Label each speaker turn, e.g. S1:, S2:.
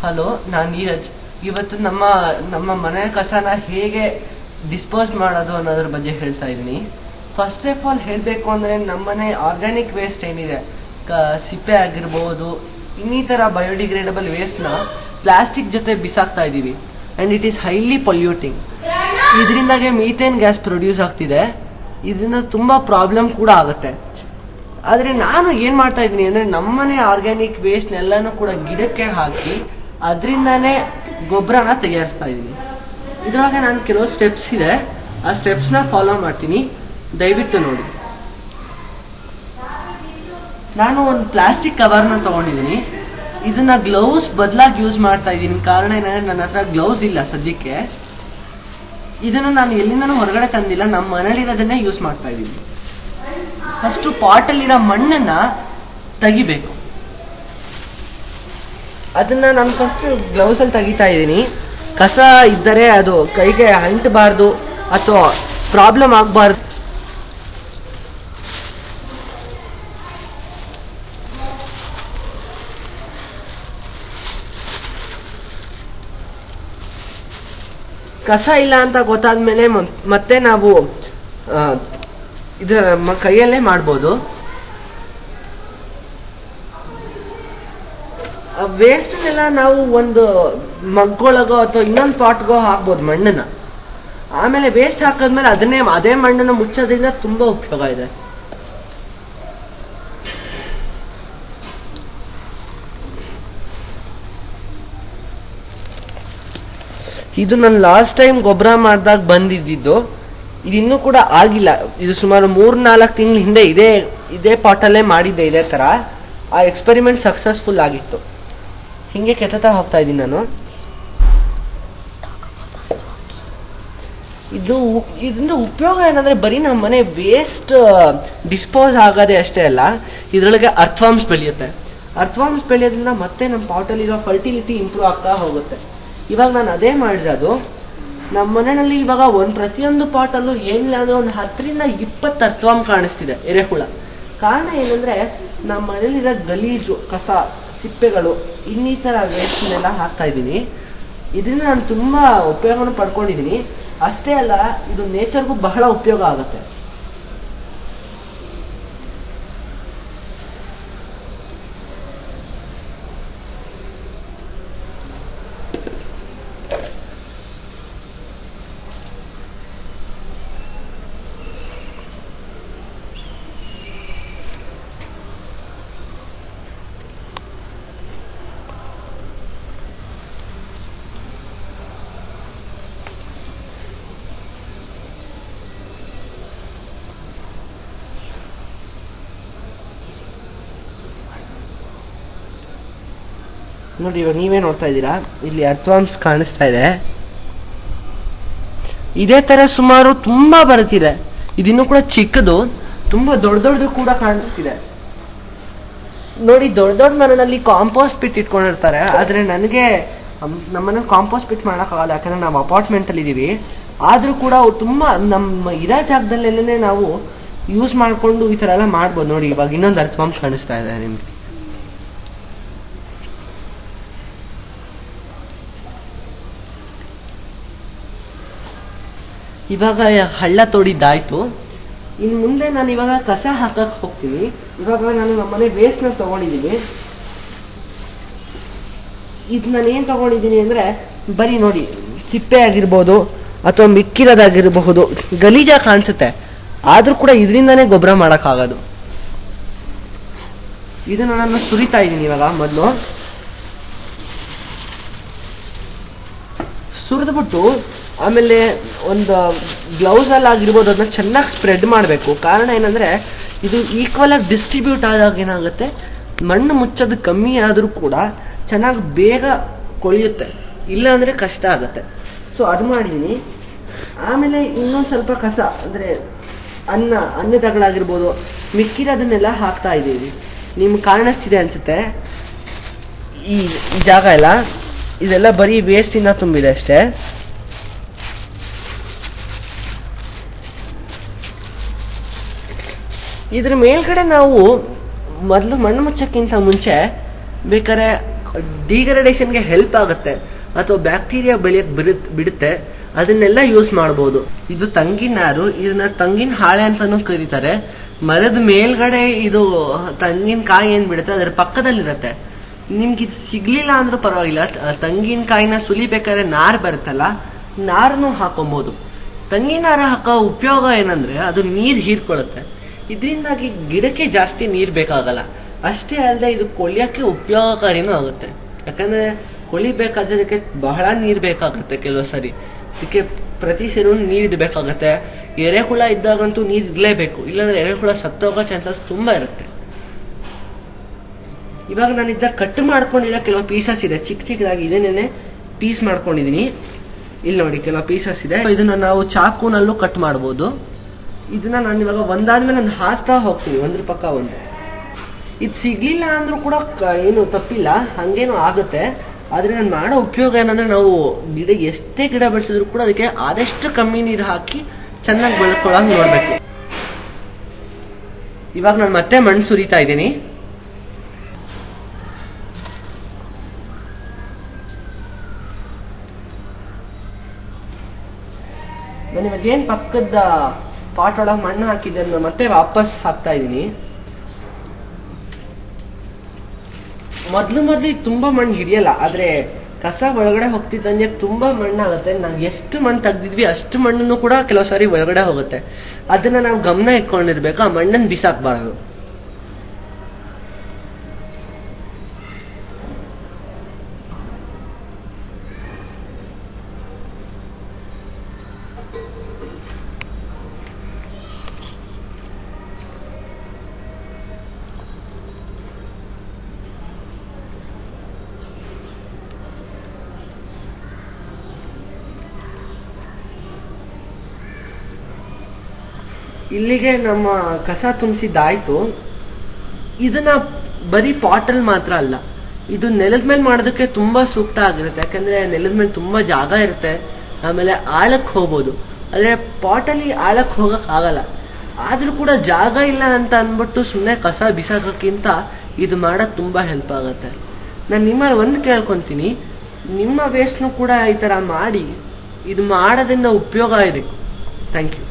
S1: Hello, ನಾನು ನೀರಜ್. ಇವತ್ತು ನಮ್ಮ ಮನೆ ಕಸನ ಹೇಗೆ ಡಿಸ್ಪೋಸ್ ಮಾಡೋದು ಅನ್ನೋದ್ರ ಬಗ್ಗೆ ಹೇಳ್ತಾ ಇದ್ದೀನಿ. ಫಸ್ಟ್ ಆಫ್ ಆಲ್ ಹೇಳಬೇಕು ಅಂದರೆ ನಮ್ಮನೆ ಆರ್ಗ್ಯಾನಿಕ್ ವೇಸ್ಟ್ ಏನಿದೆ, ಸಿಪ್ಪೆ ಆಗಿರ್ಬೋದು, ಇನ್ನಿತರ ಬಯೋಡಿಗ್ರೇಡಬಲ್ ವೇಸ್ಟ್ನ ಪ್ಲಾಸ್ಟಿಕ್ ಜೊತೆ ಬಿಸಾಕ್ತಾ ಇದ್ದೀವಿ. And it is highly polluting. ಇದರಿಂದಾಗೆ ಮೀಥೇನ್ ಗ್ಯಾಸ್ ಪ್ರೊಡ್ಯೂಸ್ ಆಗ್ತಿದೆ. ಇದರಿಂದ ತುಂಬ ಪ್ರಾಬ್ಲಮ್ ಕೂಡ ಆಗುತ್ತೆ. ಆದರೆ ನಾನು ಏನು ಮಾಡ್ತಾ ಇದ್ದೀನಿ ಅಂದರೆ ನಮ್ಮನೆ ಆರ್ಗ್ಯಾನಿಕ್ ವೇಸ್ಟ್ನೆಲ್ಲನೂ ಕೂಡ ಗಿಡಕ್ಕೆ ಹಾಕಿ ಅದರಿಂದಾನೇ ಗೊಬ್ಬರನ ತಯಾರಿಸ್ತಾ ಇದ್ದೀನಿ. ಇದರೊಳಗೆ ನಾನು ಕೆಲವು ಸ್ಟೆಪ್ಸ್ ಇದೆ, ಆ ಸ್ಟೆಪ್ಸ್ನ ಫಾಲೋ ಮಾಡ್ತೀನಿ, ದಯವಿಟ್ಟು ನೋಡಿ. ನಾನು ಒಂದು ಪ್ಲಾಸ್ಟಿಕ್ ಕವರ್ನ ತೊಗೊಂಡಿದ್ದೀನಿ. ಇದನ್ನ ಗ್ಲೌಸ್ ಬದಲಾಗಿ ಯೂಸ್ ಮಾಡ್ತಾ ಇದ್ದೀನಿ. ಕಾರಣ ಏನಂದರೆ ನನ್ನ ಹತ್ರ ಗ್ಲೌಸ್ ಇಲ್ಲ ಸದ್ಯಕ್ಕೆ. ಇದನ್ನು ನಾನು ಎಲ್ಲಿಂದನೂ ಹೊರಗಡೆ ತಂದಿಲ್ಲ, ನಮ್ಮ ಮನೇಲಿರೋದನ್ನೇ ಯೂಸ್ ಮಾಡ್ತಾ ಇದ್ದೀನಿ. ಫಸ್ಟು ಪಾಟಲ್ಲಿರೋ ಮಣ್ಣನ್ನು ತೆಗಿಬೇಕು. ಅದನ್ನ ನಾನು ಫಸ್ಟ್ ಗ್ಲೌಸಲ್ಲಿ ತೆಗಿತಾ ಇದ್ದೀನಿ. ಕಸ ಇದ್ದರೆ ಅದು ಕೈಗೆ ಅಂಟಬಾರ್ದು ಅಥವಾ ಪ್ರಾಬ್ಲಮ್ ಆಗಬಾರ್ದು. ಕಸ ಇಲ್ಲ ಅಂತ ಗೊತ್ತಾದ್ಮೇಲೆ ಮತ್ತೆ ನಾವು ಇದರ ಕೈಯಲ್ಲೇ ಮಾಡ್ಬೋದು. ವೇಸ್ಟ್ನೆಲ್ಲ ನಾವು ಒಂದು ಮಗ್ಗೊಳಗೋ ಅಥವಾ ಇನ್ನೊಂದು ಪಾಟ್ಗೋ ಹಾಕ್ಬೋದು ಮಣ್ಣನ್ನ. ಆಮೇಲೆ ವೇಸ್ಟ್ ಹಾಕಿದ್ಮೇಲೆ ಅದೇ ಮಣ್ಣನ್ನು ಮುಚ್ಚೋದ್ರಿಂದ ತುಂಬಾ ಉಪಯೋಗ ಇದೆ. ಇದು ನಾನು ಲಾಸ್ಟ್ ಟೈಮ್ ಗೊಬ್ಬರ ಮಾಡಿದಾಗ ಬಂದಿದ್ದು. ಇದು ಇನ್ನೂ ಕೂಡ ಆಗಿಲ್ಲ. ಇದು ಸುಮಾರು 3-4 ತಿಂಗಳ ಹಿಂದೆ ಇದೇ ಪಾಟಲ್ಲೇ ಮಾಡಿದ್ದೆ. ಇದೇ ತರ ಆ ಎಕ್ಸ್ಪೆರಿಮೆಂಟ್ ಸಕ್ಸಸ್ಫುಲ್ ಆಗಿತ್ತು. ಹಿಂಗೆ ಕೆತ್ತಾ ಹೋಗ್ತಾ ಇದ್ದೀನಿ ನಾನು. ಇದರಿಂದ ಉಪಯೋಗ ಏನಂದ್ರೆ ಬರೀ ನಮ್ಮ ಮನೆ ವೇಸ್ಟ್ ಡಿಸ್ಪೋಸ್ ಆಗೋದೇ ಅಷ್ಟೇ ಅಲ್ಲ, ಇದರೊಳಗೆ ಅರ್ಥವಾಮ್ಸ್ ಬೆಳೆಯುತ್ತೆ. ಅರ್ಥವಾಮ್ಸ್ ಬೆಳೆಯೋದ್ರಿಂದ ಮತ್ತೆ ನಮ್ಮ ಪಾಟಲ್ಲಿರೋ ಫರ್ಟಿಲಿಟಿ ಇಂಪ್ರೂವ್ ಆಗ್ತಾ ಹೋಗುತ್ತೆ. ಇವಾಗ ನಾನು ಅದೇ ಮಾಡಿರೋದು. ನಮ್ಮ ಮನೆಯಲ್ಲಿ ಇವಾಗ ಪ್ರತಿಯೊಂದು ಪಾಟಲ್ಲೂ ಏನಿಲ್ಲ ಅಂದ್ರೆ ಒಂದು 10ರಿಂದ 20 ಅರ್ಥವಾಮ್ ಕಾಣಿಸ್ತಿದೆ, ಎರೆಹುಳ. ಕಾರಣ ಏನಂದ್ರೆ ನಮ್ಮ ಮನೇಲಿರೋ ಗಲೀಜು, ಕಸ, ಸಿಪ್ಪೆಗಳು, ಇನ್ನಿತರ ವೇಸ್ಟ್ನೆಲ್ಲ ಹಾಕ್ತಾ ಇದ್ದೀನಿ. ಇದರಿಂದ ನಾನು ತುಂಬಾ ಉಪಯೋಗವನ್ನು ಪಡ್ಕೊಂಡಿದ್ದೀನಿ. ಅಷ್ಟೇ ಅಲ್ಲ, ಇದು ನೇಚರ್ಗೂ ಬಹಳ ಉಪಯೋಗ ಆಗುತ್ತೆ. ನೋಡಿ, ಇವಾಗ ನೀವೇ ನೋಡ್ತಾ ಇದ್ದೀರಾ, ಇಲ್ಲಿ ಅರ್ಥವಾಮ್ಸ್ ಕಾಣಿಸ್ತಾ ಇದೆ. ಇದೇ ತರ ಸುಮಾರು ತುಂಬಾ ಬರ್ತಿದೆ. ಇದಿನ್ನೂ ಕೂಡ ಚಿಕ್ಕದು, ತುಂಬಾ ದೊಡ್ಡದು ಕೂಡ ಕಾಣಿಸ್ತಿದೆ. ನೋಡಿ, ದೊಡ್ಡ ಮನೆಯಲ್ಲಿ ಕಾಂಪೋಸ್ಟ್ ಪಿಟ್ ಇಟ್ಕೊಂಡಿರ್ತಾರೆ. ಆದ್ರೆ ನನಗೆ ನಮ್ಮನೆ ಕಾಂಪೋಸ್ಟ್ ಪಿಟ್ ಮಾಡೋಕ್ಕಾಗಲ್ಲ, ಯಾಕಂದ್ರೆ ನಾವು ಅಪಾರ್ಟ್ಮೆಂಟ್ ಅಲ್ಲಿ ಇದೀವಿ. ಆದ್ರೂ ಕೂಡ ತುಂಬಾ ನಮ್ಮ ಇರೋ ಜಾಗದಲ್ಲೆಲ್ಲೇ ನಾವು ಯೂಸ್ ಮಾಡ್ಕೊಂಡು ಈ ತರ ಎಲ್ಲ ಮಾಡ್ಬೋದು. ನೋಡಿ, ಇವಾಗ ಇನ್ನೊಂದು ಅರ್ಥವಾಮ್ಸ್ ಕಾಣಿಸ್ತಾ ಇದೆ ನಿಮ್ಗೆ. ಇವಾಗ ಹಳ್ಳ ತೋಡಿದ್ದಾಯ್ತು. ಇನ್ನು ಮುಂದೆ ನಾನು ಇವಾಗ ಕಸ ಹಾಕಕ್ ಹೋಗ್ತೀನಿ. ಇವಾಗ ನಾನು ನಮ್ಮನೆ ವೇಸ್ಟ್ ನ ತಗೊಂಡಿದ್ದೀನಿ. ಇದು ನಾನು ಏನ್ ತಗೊಂಡಿದ್ದೀನಿ ಅಂದ್ರೆ ಬರೀ ನೋಡಿ, ಸಿಪ್ಪೆ ಆಗಿರ್ಬೋದು ಅಥವಾ ಮಿಕ್ಕಿರೋದಾಗಿರಬಹುದು, ಗಲೀಜ ಕಾಣಿಸುತ್ತೆ. ಆದ್ರೂ ಕೂಡ ಇದರಿಂದಾನೇ ಗೊಬ್ಬರ ಮಾಡಕ್ಕಾಗೋದು. ಇದನ್ನ ನಾನು ಸುರಿತಾ ಇದ್ದೀನಿ ಇವಾಗ. ಮೊದಲು ಸುರಿದ್ಬಿಟ್ಟು ಆಮೇಲೆ ಒಂದು ಗ್ಲೌಸ್ ಅಲ್ಲಿ ಆಗಿರ್ಬೋದು ಅದನ್ನ ಚೆನ್ನಾಗಿ ಸ್ಪ್ರೆಡ್ ಮಾಡಬೇಕು. ಕಾರಣ ಏನಂದ್ರೆ ಇದು ಈಕ್ವಲ್ ಆಗಿ ಡಿಸ್ಟ್ರಿಬ್ಯೂಟ್ ಆದಾಗ ಏನಾಗುತ್ತೆ, ಮಣ್ಣು ಮುಚ್ಚೋದು ಕಮ್ಮಿ ಆದ್ರೂ ಕೂಡ ಚೆನ್ನಾಗಿ ಬೇಗ ಕೊಳೆಯುತ್ತೆ. ಇಲ್ಲ ಅಂದ್ರೆ ಕಷ್ಟ ಆಗುತ್ತೆ. ಸೊ ಅದು ಮಾಡಿದೀನಿ. ಆಮೇಲೆ ಇನ್ನೊಂದು ಸ್ವಲ್ಪ ಕಸ ಅಂದ್ರೆ ಅನ್ನದಾಗಳಾಗಿರ್ಬೋದು, ಮಿಕ್ಕಿರೋದನ್ನೆಲ್ಲ ಹಾಕ್ತಾ ಇದ್ದೀವಿ. ನಿಮ್ಗೆ ಕಾಣಿಸ್ತಿದೆ ಅನ್ಸುತ್ತೆ ಈ ಜಾಗ ಎಲ್ಲ. ಇದೆಲ್ಲ ಬರೀ ವೇಸ್ಟ್ ಇಂದ ತುಂಬಿದೆ ಅಷ್ಟೇ. ಇದ್ರ ಮೇಲ್ಗಡೆ ನಾವು ಮೊದಲು ಮಣ್ಣು ಮುಚ್ಚಕ್ಕಿಂತ ಮುಂಚೆ ಬೇಕಾದ್ರೆ ಡಿಗ್ರೇಡೇಷನ್ಗೆ ಹೆಲ್ಪ್ ಆಗುತ್ತೆ ಅಥವಾ ಬ್ಯಾಕ್ಟೀರಿಯಾ ಬೆಳೆಯಕ್ಕೆ ಬಿಡುತ್ತೆ, ಅದನ್ನೆಲ್ಲ ಯೂಸ್ ಮಾಡಬಹುದು. ಇದು ತಂಗಿನ ನಾರು, ಇದನ್ನ ತಂಗಿನ ಹಾಳೆ ಅಂತಾನೂ ಕರೀತಾರೆ. ಮರದ ಮೇಲ್ಗಡೆ ಇದು ತಂಗಿನಕಾಯಿ ಏನ್ ಬಿಡುತ್ತೆ ಅದರ ಪಕ್ಕದಲ್ಲಿರುತ್ತೆ. ನಿಮ್ಗೆ ಇದು ಸಿಗ್ಲಿಲ್ಲ ಅಂದ್ರೂ ಪರವಾಗಿಲ್ಲ, ತಂಗಿನಕಾಯಿನ ಸುಲಿಬೇಕಾದ್ರೆ ನಾರು ಬರುತ್ತಲ್ಲ, ನಾರನ್ನು ಹಾಕೊಬಹುದು. ತಂಗಿನ ನಾರು ಹಾಕೋ ಉಪಯೋಗ ಏನಂದ್ರೆ ಅದು ನೀರ್ ಹೀರ್ಕೊಳ್ಳುತ್ತೆ. ಇದರಿಂದಾಗಿ ಗಿಡಕ್ಕೆ ಜಾಸ್ತಿ ನೀರ್ ಬೇಕಾಗಲ್ಲ. ಅಷ್ಟೇ ಅಲ್ಲದೆ ಇದು ಕೊಳಿಯಕ್ಕೆ ಉಪಯೋಗಕಾರಿನೂ ಆಗುತ್ತೆ. ಯಾಕಂದ್ರೆ ಕೊಳಿಬೇಕಾದ್ರೆ ಅದಕ್ಕೆ ಬಹಳ ನೀರ್ ಬೇಕಾಗುತ್ತೆ. ಕೆಲವು ಸರಿ ಇದಕ್ಕೆ ಪ್ರತಿ ಸರಿ ನೀರ್ ಬೇಕಾಗುತ್ತೆ. ಎರೆಹುಳ ಇದ್ದಾಗಂತೂ ನೀರ್ ಇರ್ಲೇಬೇಕು, ಇಲ್ಲಾಂದ್ರೆ ಎರೆಹುಳ ಸತ್ತೋಗೋ ಚಾನ್ಸಸ್ ತುಂಬಾ ಇರುತ್ತೆ. ಇವಾಗ ನಾನು ಇದ್ದ ಕಟ್ ಮಾಡ್ಕೊಂಡಿರೋ ಕೆಲವು ಪೀಸಸ್ ಇದೆ, ಚಿಕ್ಕ ಚಿಕ್ಕದಾಗಿ ಇದನ್ನೇ ಪೀಸ್ ಮಾಡ್ಕೊಂಡಿದೀನಿ. ಇಲ್ಲಿ ನೋಡಿ ಕೆಲವು ಪೀಸಸ್ ಇದೆ. ಇದನ್ನ ನಾವು ಚಾಕುನಲ್ಲೂ ಕಟ್ ಮಾಡಬಹುದು. ಇದನ್ನ ನಾನು ಇವಾಗ ಒಂದಾದ್ಮೇಲೆ ನಾನು ಹಾಸ್ತಾ ಹೋಗ್ತೀನಿ, ಒಂದ್ರ ಪಕ್ಕ ಒಂದು. ಇದು ಸಿಗ್ಲಿಲ್ಲ ಅಂದ್ರೂ ಕೂಡ ಏನು ತಪ್ಪಿಲ್ಲ, ಹಂಗೇನು ಆಗುತ್ತೆ. ಆದ್ರೆ ನಾನು ಮಾಡೋ ಉಪಯೋಗ ಏನಂದ್ರೆ, ನಾವು ಎಷ್ಟೇ ಗಿಡ ಬೆಳೆಸಿದ್ರು ಕೂಡ ಅದಕ್ಕೆ ಆದಷ್ಟು ಕಮ್ಮಿ ನೀರು ಹಾಕಿ ಚೆನ್ನಾಗಿ ಬೆಳ್ಕೊಳ್ಳೋಂಗ್ ನೋಡ್ಬೇಕು. ಇವಾಗ ನಾನು ಮತ್ತೆ ಮಣ್ಣು ಸುರಿತಾ ಇದ್ದೀನಿ. ನಾನು ಇವಾಗ ಏನ್ ಪಕ್ಕದ ಪಾಟ್ ಒಳಗೆ ಮಣ್ಣು ಹಾಕಿದ್ದನ್ನು ಮತ್ತೆ ವಾಪಸ್ ಹಾಕ್ತಾ ಇದ್ದೀನಿ. ಮೊದ್ಲು ತುಂಬಾ ಮಣ್ಣು ಹಿಡಿಯಲ್ಲ, ಆದ್ರೆ ಕಸ ಒಳಗಡೆ ಹೋಗ್ತಿದ್ದಂಗೆ ತುಂಬಾ ಮಣ್ಣಾಗುತ್ತೆ. ನಾವು ಎಷ್ಟು ಮಣ್ಣು ತೆಗ್ದಿದ್ವಿ ಅಷ್ಟು ಮಣ್ಣನ್ನು ಕೂಡ ಕೆಲವು ಸಾರಿ ಒಳಗಡೆ ಹೋಗುತ್ತೆ. ಅದನ್ನ ನಾವು ಗಮನ ಇಟ್ಕೊಂಡಿರ್ಬೇಕು, ಆ ಮಣ್ಣನ್ನು ಬಿಸಾಕ್ಬಾರದು. ಇಲ್ಲಿಗೆ ನಮ್ಮ ಕಸ ತುಂಬಿಸಿದ್ದಾಯ್ತು. ಇದನ್ನ ಬರೀ ಪಾಟಲ್ ಮಾತ್ರ ಅಲ್ಲ, ಇದು ನೆಲದ ಮೇಲೆ ಮಾಡೋದಕ್ಕೆ ತುಂಬಾ ಸೂಕ್ತ ಆಗಿರುತ್ತೆ. ಯಾಕಂದ್ರೆ ನೆಲದ ಮೇಲೆ ತುಂಬಾ ಜಾಗ ಇರುತ್ತೆ, ಆಮೇಲೆ ಆಳಕ್ಕೆ ಹೋಗ್ಬೋದು. ಆದ್ರೆ ಪಾಟಲ್ಲಿ ಆಳಕ್ಕೆ ಹೋಗಕ್ ಆಗಲ್ಲ. ಆದ್ರೂ ಕೂಡ ಜಾಗ ಇಲ್ಲ ಅಂತ ಅನ್ಬಿಟ್ಟು ಸುಮ್ಮನೆ ಕಸ ಬಿಸಾಕೋಕ್ಕಿಂತ ಇದು ಮಾಡೋದು ತುಂಬಾ ಹೆಲ್ಪ್ ಆಗುತ್ತೆ. ನಾನು ನಿಮ್ಮಲ್ಲಿ ಒಂದು ಕೇಳ್ಕೊಂತೀನಿ, ನಿಮ್ಮ ವೇಸ್ಟ್ನು ಕೂಡ ಈ ತರ ಮಾಡಿ, ಇದು ಮಾಡೋದ್ರಿಂದ ಉಪಯೋಗ ಇದೆ. Thank you.